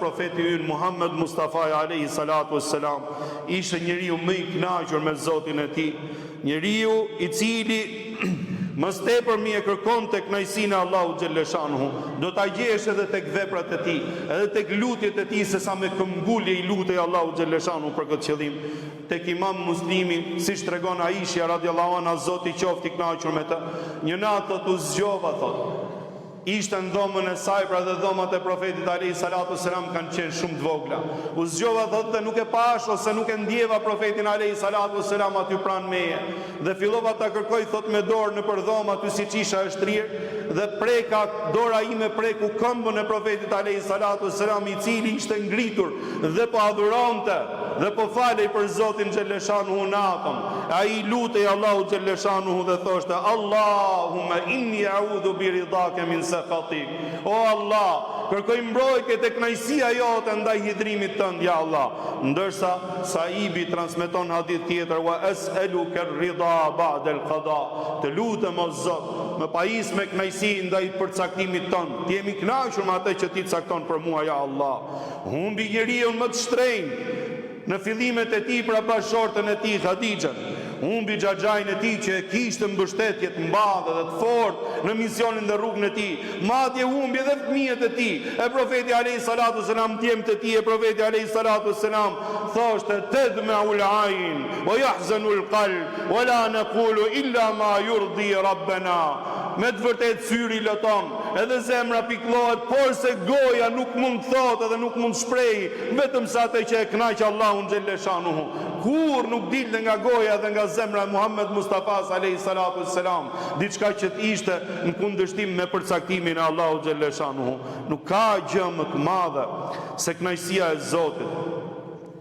profeti ynë Muhammed Mustafa alayhi salatu wassalam ishte njeriu më i kënaqur me Zotin e tij, njeriu i cili mës tepër mi e kërkon tek kënaqësinë e Allahut xhalleshanuhu, do ta gjesh edhe tek veprat e tij, edhe tek lutjet e tij, se sa me këmbgulje i lutej Allahut xhalleshanuhu për këtë qëllim. Tek Imam Muslimi, siç tregon Aisha radhiyallahu anha, Zoti qoftë i kënaqur me të, një natë u zgjova, thot. Ishte në dhomën e saj, pra dhe dhomat e profetit alayhi salatu selam kanë qenë shumë të vogla. U zgjova, thot, dhe nuk e pash ose nuk e ndjeva profetin alayhi salatu selam aty pranë meje. Dhe fillova ta kërkoj, thot, me dorë në përdhom aty siç isha e shtrirë, dhe preka dora ime preku këmbën e profetit alayhi salatu selam, i cili ishte ngritur dhe po adhuronte dhe po falej për Zotin xhalleshanuhu natën. Ai lutej Allahu xhalleshanuhu dhe thoshte: Allahumma inni a'udhu bi ridake min saqatik. O Allah, kërkoj mbrojtje tek kënaqësia jote ndaj hidrimit tënd, ja Allah. Ndërsa Saibi transmeton hadith tjetër: wa as'aluka ar-ridha ba'da al-qada. Të lutem o Zot, më pajis me kënaqësi ndaj përcaktimit tënd. Të jemi kënaqur me atë që ti cakton për mua, ja Allah. Humbi njeriu më të shtrenjtë në fillimet e tij për bashortën e tij Hadixhen. Humbi xhaxhain e tij që e kishte mbështetje të mbadhe dhe të fortë në misionin dhe rrugën e tij. Madje humbi edhe fëmijët e tij. E profeti alayhi salatu selam, djemtë e tij, e profeti alayhi salatu selam thoshte: tadma'ul ayn wa yahzanul qalb wa la naqulu illa ma yurdi rabbana. Me të vërtet syri lëton, edhe zemra pikëllohet, por se goja nuk mund të thotë dhe nuk mund të shprehë, vetëm sa atë që e kënaq Allahun xhalleshanuhu. Kur nuk dilte nga goja dhe nga zemra e Muhammed Mustafa alayhi salatu selam diçka që të ishte në kundërshtim me përcaktimin e Allahut xhalleshanuhu. Nuk ka gjë më të madhe se kënaqësia e Zotit.